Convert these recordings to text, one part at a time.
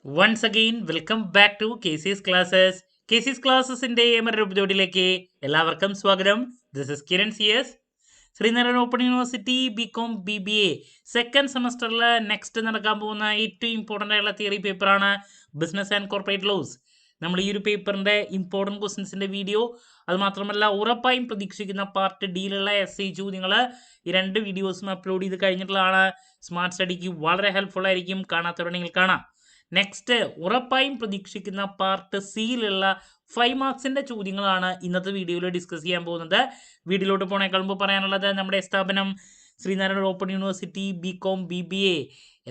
Once again, welcome back to KC's Classes. KC's ക്ലാസ്സസിന്റെ മറ്റൊരു എപ്പിസോഡിലേക്ക് എല്ലാവർക്കും സ്വാഗതം. This is Kiran CS. Sreenarayana open university BCom BBA second സെമസ്റ്ററിൽ next നടക്കാൻ പോകുന്ന ഏറ്റവും ഇമ്പോർട്ടൻ്റ് ആയിട്ടുള്ള തിയറി പേപ്പറാണ് ബിസിനസ് ആൻഡ് കോർപ്പറേറ്റ് ലോസ്. നമ്മൾ ഈ ഒരു പേപ്പറിൻ്റെ ഇമ്പോർട്ടൻറ്റ് ക്വസ്റ്റ്യൻസിൻ്റെ വീഡിയോ, അതുമാത്രമല്ല ഉറപ്പായും പ്രതീക്ഷിക്കുന്ന പാർട്ട് ഡിയിലുള്ള SI ചോദ്യങ്ങൾ ഈ രണ്ട് വീഡിയോസും അപ്ലോഡ് ചെയ്ത് കഴിഞ്ഞിട്ടുള്ളതാണ്. സ്മാർട്ട് സ്റ്റഡിക്ക് വളരെ ഹെൽപ്ഫുൾ ആയിരിക്കും. കാണാത്തവരുണ്ടെങ്കിൽ കാണാം. നെക്സ്റ്റ് ഉറപ്പായും പ്രതീക്ഷിക്കുന്ന പാർട്ട് സിയിലുള്ള 5 മാർക്സിൻ്റെ ചോദ്യങ്ങളാണ് ഇന്നത്തെ വീഡിയോയിൽ ഡിസ്കസ് ചെയ്യാൻ പോകുന്നത്. വീഡിയോയിലോട്ട് പോണേക്കാൾ മുമ്പ് പറയാനുള്ളത്, നമ്മുടെ സ്ഥാപനം Sreenarayana open university BCom BBA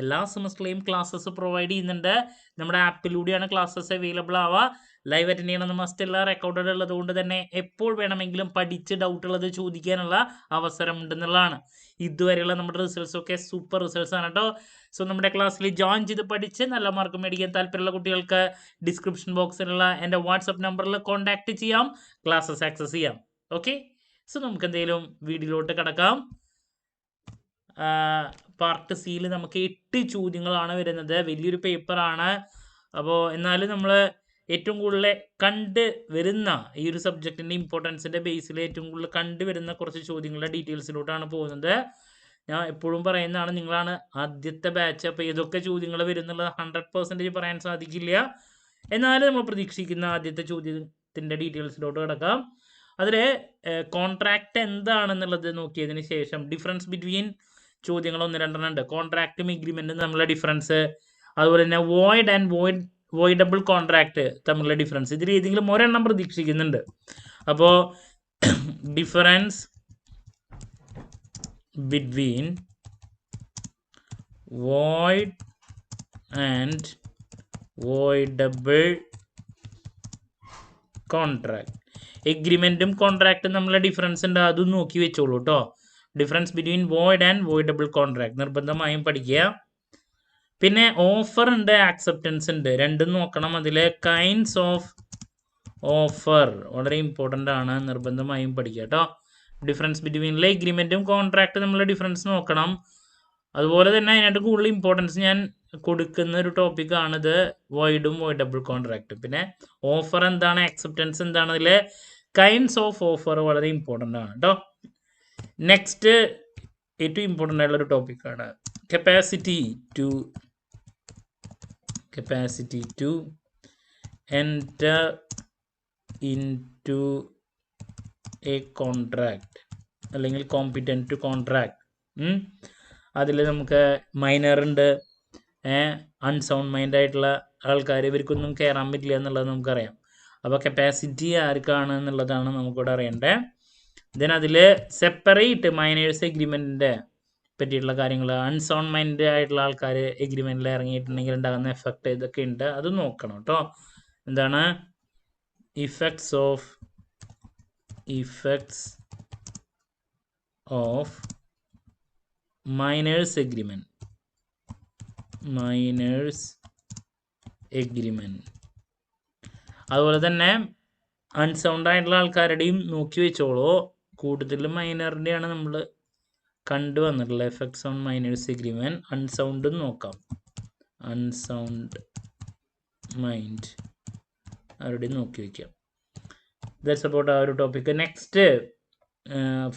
എല്ലാ സെമസ്റ്ററിലെയും ക്ലാസ്സസ് പ്രൊവൈഡ് ചെയ്യുന്നുണ്ട്. നമ്മുടെ ആപ്പിലൂടെയാണ് ക്ലാസ്സസ് അവൈലബിൾ ആവുക. ലൈവ് അറ്റൻഡ് ചെയ്യണമെന്ന് മസ്റ്റ് അല്ല. റെക്കോർഡഡ് ഉള്ളത് കൊണ്ട് തന്നെ എപ്പോൾ വേണമെങ്കിലും പഠിച്ച് ഡൗട്ട് ഉള്ളത് ചോദിക്കാനുള്ള അവസരം ഉണ്ടെന്നുള്ളതാണ്. ഇതുവരെയുള്ള നമ്മുടെ റിസൾട്ട്സ് ഒക്കെ സൂപ്പർ റിസൾട്ട്സ് ആണ് കേട്ടോ. സോ നമ്മുടെ ക്ലാസ്സിൽ ജോയിൻ ചെയ്ത് പഠിച്ച് നല്ല മാർക്ക് മേടിക്കാൻ താല്പര്യമുള്ള കുട്ടികൾക്ക് ഡിസ്ക്രിപ്ഷൻ ബോക്സിലുള്ള എൻ്റെ വാട്സപ്പ് നമ്പറിൽ കോൺടാക്റ്റ് ചെയ്യാം, ക്ലാസ്സസ് ആക്സസ് ചെയ്യാം. ഓക്കെ, സോ നമുക്ക് എന്തെങ്കിലും വീഡിയോയിലോട്ട് കിടക്കാം. പാർട്ട് സിയിൽ നമുക്ക് 8 ചോദ്യങ്ങളാണ് വരുന്നത്. വലിയൊരു പേപ്പറാണ്. അപ്പോൾ എന്നാലും നമ്മൾ ഏറ്റവും കൂടുതൽ കണ്ട് വരുന്ന ഈ ഒരു സബ്ജക്റ്റിൻ്റെ ഇമ്പോർട്ടൻസിൻ്റെ ബേസിൽ ഏറ്റവും കൂടുതൽ കണ്ടുവരുന്ന കുറച്ച് ചോദ്യങ്ങളുടെ ഡീറ്റെയിൽസിലോട്ടാണ് പോകുന്നത്. ഞാൻ എപ്പോഴും പറയുന്നതാണ്, നിങ്ങളാണ് ആദ്യത്തെ ബാച്ച്. അപ്പോൾ ഏതൊക്കെ ചോദ്യങ്ങൾ വരുന്നുള്ളത് 100% പറയാൻ സാധിക്കില്ല. എന്നാലും നമ്മൾ പ്രതീക്ഷിക്കുന്ന ആദ്യത്തെ ചോദ്യത്തിൻ്റെ ഡീറ്റെയിൽസിലോട്ട് കിടക്കാം. അതിൽ കോൺട്രാക്റ്റ് എന്താണെന്നുള്ളത് നോക്കിയതിന് ശേഷം ഡിഫറൻസ് ബിറ്റ്വീൻ ചോദ്യങ്ങൾ 1-2 ഉണ്ട്. കോൺട്രാക്റ്റും എഗ്രിമെൻറ്റും തമ്മിലുള്ള ഡിഫറൻസ്, അതുപോലെ തന്നെ വോയിഡ് ആൻഡ് വോയിഡബിൾ കോൺട്രാക്റ്റ് തമ്മിലുള്ള ഡിഫറൻസ്, ഇതിൽ ഏതെങ്കിലും ഒരെണ്ണം പ്രതീക്ഷിക്കുന്നുണ്ട്. അപ്പോൾ difference between void and voidable contract, എഗ്രിമെൻറ്റും കോൺട്രാക്റ്റും തമ്മിലുള്ള ഡിഫറൻസ് ഉണ്ട്, അതും നോക്കി വെച്ചോളൂ കേട്ടോ. Difference between void and voidable contract നിർബന്ധമായും പഠിക്കുക. പിന്നെ ഓഫർ ഉണ്ട്, ആക്സെപ്റ്റൻസ് ഉണ്ട്, രണ്ടും നോക്കണം. അതിൽ കൈൻഡ്സ് ഓഫ് ഓഫർ വളരെ ഇമ്പോർട്ടൻ്റ് ആണ്, നിർബന്ധമായും പഠിക്കുക കേട്ടോ. ഡിഫറൻസ് ബിറ്റ്വീനിലെ എഗ്രിമെൻറ്റും കോൺട്രാക്റ്റ് തമ്മിലുള്ള ഡിഫറൻസ് നോക്കണം. അതുപോലെ തന്നെ അതിനായിട്ട് കൂടുതൽ ഇമ്പോർട്ടൻസ് ഞാൻ കൊടുക്കുന്ന ഒരു ടോപ്പിക്കാണിത്, വോയിഡും വോയിഡബിൾ കോൺട്രാക്റ്റും. പിന്നെ ഓഫർ എന്താണ്, ആക്സെപ്റ്റൻസ് എന്താണ്, അതിലെ കൈൻഡ്സ് ഓഫ് ഓഫർ വളരെ ഇമ്പോർട്ടൻ്റ് ആണ് കേട്ടോ. നെക്സ്റ്റ് ഏറ്റവും ഇമ്പോർട്ടൻ്റ് ആയിട്ടുള്ളൊരു ടോപ്പിക്കാണ് capacity to enter into a contract അല്ലെങ്കിൽ കോമ്പിറ്റൻറ്റ് ടു കോൺട്രാക്ട്. അതിൽ നമുക്ക് മൈനർ ഉണ്ട്, അൺസൗണ്ട് മൈൻഡ് ആയിട്ടുള്ള ആൾക്കാർ, ഇവർക്കൊന്നും കയറാൻ പറ്റില്ല എന്നുള്ളത് നമുക്കറിയാം. അപ്പോൾ കപ്പാസിറ്റി ആർക്കാണ് എന്നുള്ളതാണ് നമുക്കിവിടെ അറിയേണ്ടത്. ദെൻ അതിൽ സെപ്പറേറ്റ് മൈനേഴ്സ് എഗ്രിമെൻറ്റിൻ്റെ പറ്റിയിട്ടുള്ള കാര്യങ്ങൾ, അൺസൗണ്ട് മൈൻഡ് ആയിട്ടുള്ള ആൾക്കാർ എഗ്രിമെൻറ്റിൽ ഇറങ്ങിയിട്ടുണ്ടെങ്കിൽ ഉണ്ടാകുന്ന എഫക്റ്റ് ഇതൊക്കെ ഉണ്ട്, അത് നോക്കണം കേട്ടോ. എന്താണ് ഇഫക്ട്സ് ഓഫ് മൈനേഴ്സ് എഗ്രിമെൻറ്റ്. അതുപോലെ തന്നെ അൺസൗണ്ട് ആയിട്ടുള്ള ആൾക്കാരുടെയും നോക്കി വെച്ചോളൂ. കൂടുതലും മൈനറിൻ്റെയാണ് നമ്മൾ കണ്ടുവന്നിട്ടുള്ളത്. Effects on minors agreement. അൺസൗണ്ടും നോക്കാം, അൺസൗണ്ട് മൈൻഡ് അവരുടെയും നോക്കി വയ്ക്കാം. ദാറ്റ്സ് അബൌട്ട് ആ ഒരു ടോപ്പിക്ക്. നെക്സ്റ്റ്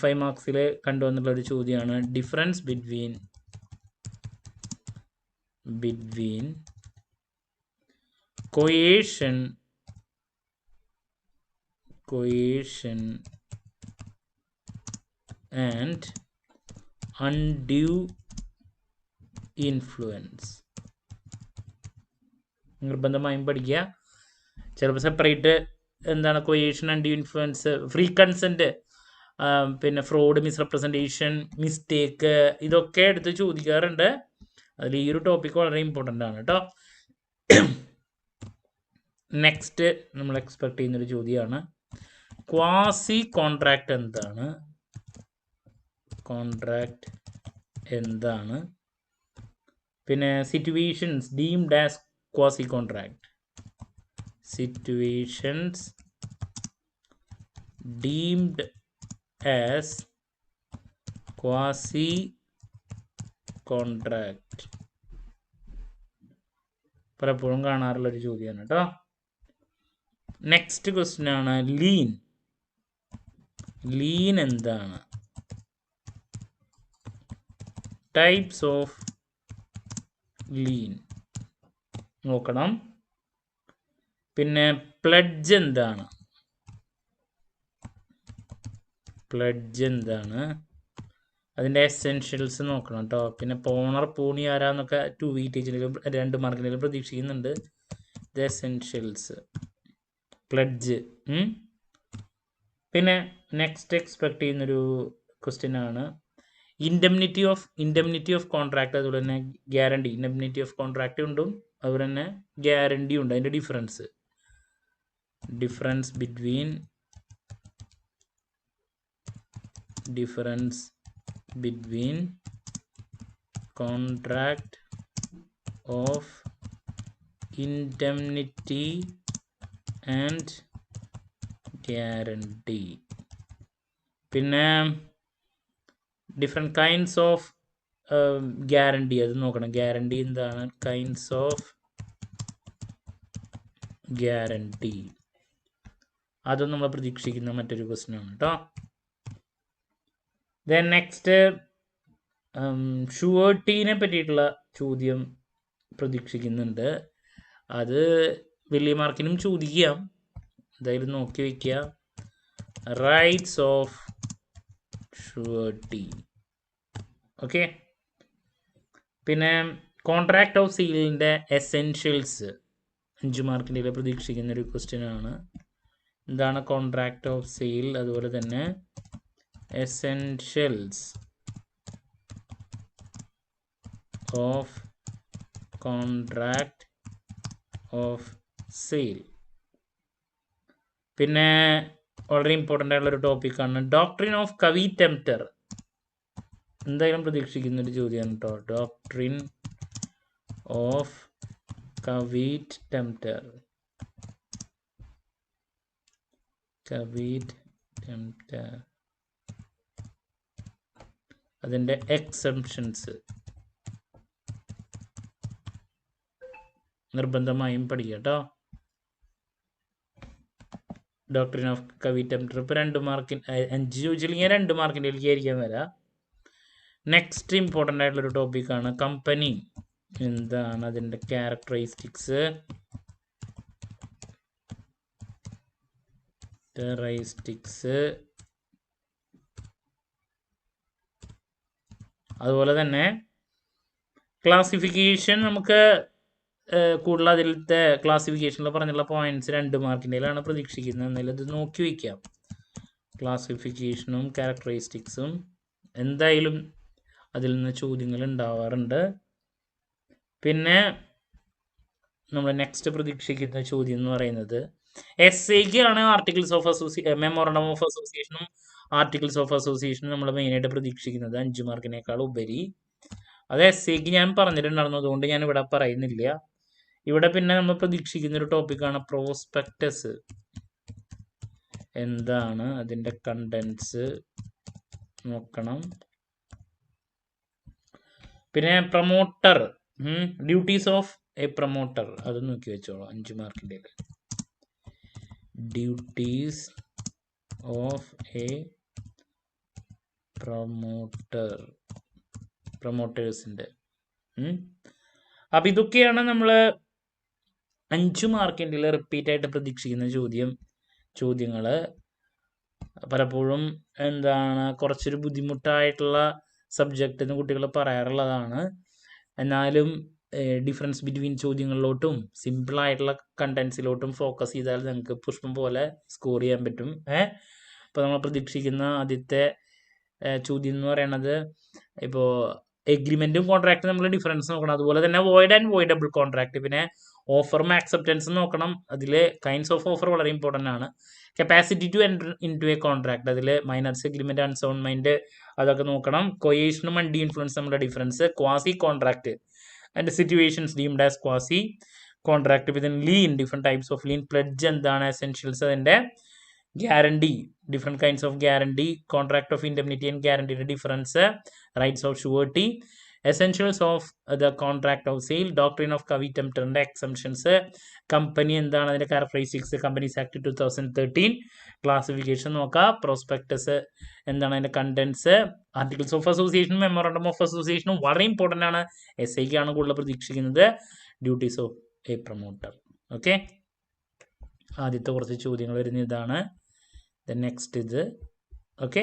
5 മാർക്സിൽ കണ്ടുവന്നിട്ടുള്ള ഒരു ചോദ്യമാണ് difference between coercion and undue influence. നിർബന്ധമായും പഠിക്കുക. ചിലപ്പോൾ സെപ്പറേറ്റ് എന്താണ് കൊയേഷൻ, അൺഡ്യൂ ഇൻഫ്ലുവൻസ്, ഫ്രീ കൺസെൻറ്റ്, പിന്നെ ഫ്രോഡ്, മിസ്റെപ്രസെൻറ്റേഷൻ, മിസ്റ്റേക്ക്, ഇതൊക്കെ എടുത്ത് ചോദിക്കാറുണ്ട്. അതിൽ ഈ ഒരു ടോപ്പിക്ക് വളരെ ഇമ്പോർട്ടൻ്റ് ആണ് കേട്ടോ. നെക്സ്റ്റ് നമ്മൾ എക്സ്പെക്ട് ചെയ്യുന്നൊരു ചോദ്യമാണ് ക്വാസി കോൺട്രാക്റ്റ് എന്താണ്, പിന്നെ situations deemed as quasi contract, quasi contract. പലപ്പോഴും കാണാറുള്ളൊരു ചോദ്യമാണ് കേട്ടോ. നെക്സ്റ്റ് ക്വസ്റ്റ്യൻ ആണ് ലീൻ. ലീൻ എന്താണ്? ടൈപ്സ് ഓഫ് ലീൻ നോക്കണം. പിന്നെ പ്ലഡ്ജ് എന്താണ്? പ്ലഡ്ജ് എന്താണ്? അതിൻ്റെ എസെൻഷ്യൽസ് നോക്കണം കേട്ടോ. പിന്നെ പോണർ പൂണി ആരാന്നൊക്കെ 2 വീറ്റേജിലും 2 മാർക്കിലും പ്രതീക്ഷിക്കുന്നുണ്ട്. The essentials pledge. പിന്നെ നെക്സ്റ്റ് എക്സ്പെക്ട് ചെയ്യുന്നൊരു ക്വസ്റ്റ്യൻ ആണ് ഇൻഡെംനിറ്റി ഓഫ് കോൺട്രാക്ട്. അതുപോലെ തന്നെ ഗ്യാരണ്ടി. ഇൻഡെംനിറ്റി ഓഫ് കോൺട്രാക്ട് ഉണ്ടും അതുപോലെ തന്നെ ഗ്യാരണ്ടി ഉണ്ട്. അതിൻ്റെ difference between contract of indemnity and guarantee. പിന്നെ ഡിഫറെൻറ്റ് കൈൻഡ്സ് ഓഫ് ഗ്യാരണ്ടി അത് നോക്കണം. ഗ്യാരണ്ടി എന്താണ്? കൈൻഡ്സ് ഓഫ് ഗ്യാരണ്ടി അതും നമ്മൾ പ്രതീക്ഷിക്കുന്ന മറ്റൊരു ക്വസ്റ്റ്യൻ ആണ് കേട്ടോ. ദെൻ നെക്സ്റ്റ് ഷുവർട്ടീനെ പറ്റിയിട്ടുള്ള ചോദ്യം പ്രതീക്ഷിക്കുന്നുണ്ട്. അത് വലിയ മാർക്കിനും ചോദിക്കാം. എന്തായാലും നോക്കി വയ്ക്കുക. Rights of surety. ഓക്കെ. പിന്നെ കോൺട്രാക്ട് ഓഫ് സെയിലിൻ്റെ എസെൻഷ്യൽസ് 5 മാർക്കിൻ്റെ പ്രതീക്ഷിക്കുന്ന ഒരു ക്വസ്റ്റ്യൻ ആണ്. എന്താണ് കോൺട്രാക്ട് ഓഫ് സെയിൽ? അതുപോലെ തന്നെ essentials of contract of sale. പിന്നെ വളരെ ഇമ്പോർട്ടൻ്റ് ആയിട്ടുള്ളൊരു ടോപ്പിക്കാണ് ഡോക്ട്രിൻ ഓഫ് കവി ടെംപ്റ്റർ. എന്തായാലും പ്രതീക്ഷിക്കുന്നൊരു ചോദ്യമാണ് കേട്ടോ. ഡോക്ട്രിൻ ഓഫ് കവി ടെംപ്റ്റർ. അതിൻ്റെ എക്സംഷൻസ് നിർബന്ധമായും പഠിക്കുക കേട്ടോ. ഡോക്ട്രിൻ ഓഫ് കവി ടെംപ്റ്റർ ഇപ്പോൾ 2 മാർക്കിന് 5 ചോദിച്ചില്ലെങ്കിൽ 2 മാർക്കിൻ്റെ ആയിരിക്കാൻ വരാം. നെക്സ്റ്റ് ഇമ്പോർട്ടൻ്റ് ആയിട്ടുള്ളൊരു ടോപ്പിക്കാണ് കമ്പനി. എന്താണ് അതിൻ്റെ ക്യാരക്ടറിസ്റ്റിക്സ്? അതുപോലെ തന്നെ ക്ലാസിഫിക്കേഷൻ. നമുക്ക് കൂടുതൽ അതിലത്തെ ക്ലാസിഫിക്കേഷനിൽ പറഞ്ഞുള്ള പോയിന്റ്സ് 2 മാർക്കിൻ്റെയിലാണ് പ്രതീക്ഷിക്കുന്നത്. എന്നാലും ഇത് നോക്കി വയ്ക്കാം. ക്ലാസിഫിക്കേഷനും ക്യാരക്ടറിസ്റ്റിക്സും എന്തായാലും അതിൽ നിന്ന് ചോദ്യങ്ങൾ ഉണ്ടാവാറുണ്ട്. പിന്നെ നമ്മൾ നെക്സ്റ്റ് പ്രതീക്ഷിക്കുന്ന ചോദ്യം എന്ന് പറയുന്നത് എസ്ഐക്ക് ആണ്. ആർട്ടിക്കിൾസ് ഓഫ് മെമ്മോറണ്ടം ഓഫ് അസോസിയേഷനും ആർട്ടിക്കിൾസ് ഓഫ് അസോസിയേഷനും നമ്മൾ മെയിനായിട്ട് പ്രതീക്ഷിക്കുന്നത് 5 മാർക്കിനേക്കാൾ ഉപരി. അത് എസ്ഐക്ക് ഞാൻ പറഞ്ഞിട്ടുണ്ടായിരുന്നു, അതുകൊണ്ട് ഞാൻ ഇവിടെ പറയുന്നില്ല. ഇവിടെ പിന്നെ നമ്മൾ പ്രതീക്ഷിക്കുന്ന ഒരു ടോപ്പിക്കാണ് പ്രോസ്പെക്ടസ്. എന്താണ് അതിൻ്റെ കണ്ടൻസ് നോക്കണം. പിന്നെ promoter, duties of a promoter അത് നോക്കി വെച്ചോളൂ 5 മാർക്കിൻ്റെ. ഡ്യൂട്ടീസ് ഓഫ് എ പ്രൊമോട്ടേഴ്സിൻ്റെ. അപ്പം ഇതൊക്കെയാണ് നമ്മൾ 5 മാർക്കിൻ്റെ റിപ്പീറ്റ് ആയിട്ട് പ്രതീക്ഷിക്കുന്ന ചോദ്യങ്ങൾ. പലപ്പോഴും എന്താണ് കുറച്ചൊരു ബുദ്ധിമുട്ടായിട്ടുള്ള സബ്ജക്റ്റ് എന്ന് കുട്ടികൾ പറയാറുള്ളതാണ്. എന്നാലും ഡിഫറൻസ് ബിറ്റ്വീൻ ചോദ്യങ്ങളിലോട്ടും സിമ്പിളായിട്ടുള്ള കണ്ടൻസിലോട്ടും ഫോക്കസ് ചെയ്താൽ നമുക്ക് പുഷ്പം പോലെ സ്കോർ ചെയ്യാൻ പറ്റും. ഇപ്പോൾ നമ്മൾ പ്രതീക്ഷിക്കുന്ന ആദ്യത്തെ ചോദ്യം എന്ന് പറയുന്നത് ഇപ്പോൾ എഗ്രിമെൻറ്റും കോൺട്രാക്റ്റും നമ്മൾ ഡിഫറൻസ് നോക്കണം. അതുപോലെ തന്നെ വോയിഡ് ആൻഡ് വോയിഡബിൾ കോൺട്രാക്ട്. പിന്നെ ഓഫറും ആക്സെപ്റ്റൻസും നോക്കണം. അതിൽ കൈൻഡ്സ് ഓഫ് ഓഫർ വളരെ ഇമ്പോർട്ടൻ്റ് ആണ്. Capacity to enter into a contract, അതിൽ മൈനർസ് എഗ്രിമെൻറ്റ്, അൺസൗണ്ട്മെൻറ്റ് അതൊക്കെ നോക്കണം. കൊയേഷനും അൺഡി ഇൻഫ്ലുവൻസ് നമ്മുടെ difference. Quasi contract and situations deemed as quasi contract. പിന്നെ lien, different types of lien. Pledge എന്താണ്? Essentials അതിൻ്റെ. Guarantee, different kinds of guarantee. Contract of indemnity and ഗ്യാരണ്ടിയുടെ difference. Rights of surety. Essentials of the contract of sale, doctrine of കവിറ്റംറ്ററിൻ്റെ exemptions, company എന്താണ് അതിൻ്റെ characteristics, companies act 2013, classification നോക്കുക, prospectus എന്താണ് അതിൻ്റെ contents, articles of അസോസിയേഷനും memorandum of അസോസിയേഷനും വളരെ ഇമ്പോർട്ടൻ്റ് ആണ്, SIക്കാണ് കൂടുതൽ പ്രതീക്ഷിക്കുന്നത്, duties of a promoter. Okay, ആദ്യത്തെ കുറച്ച് ചോദ്യങ്ങൾ വരുന്ന ഇതാണ്. നെക്സ്റ്റ് ഇത്. ഓക്കെ,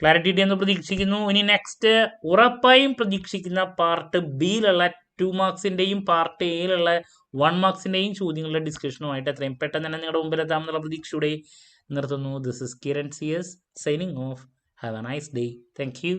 ക്ലാരിറ്റി എന്ന് പ്രതീക്ഷിക്കുന്നു. ഇനി നെക്സ്റ്റ് ഉറപ്പായും പ്രതീക്ഷിക്കുന്ന പാർട്ട് ബിയിലുള്ള 2 മാർക്സിൻ്റെയും പാർട്ട് എയിലുള്ള 1 മാർക്സിൻ്റെയും ചോദ്യങ്ങളുടെ ഡിസ്കഷനുമായിട്ട് എത്രയും പെട്ടെന്ന് തന്നെ നിങ്ങളുടെ മുമ്പിൽ എത്താമെന്നുള്ള പ്രതീക്ഷയോടെ നിർത്തുന്നു. This is Kiran CS signing off. Have a nice day. Thank U.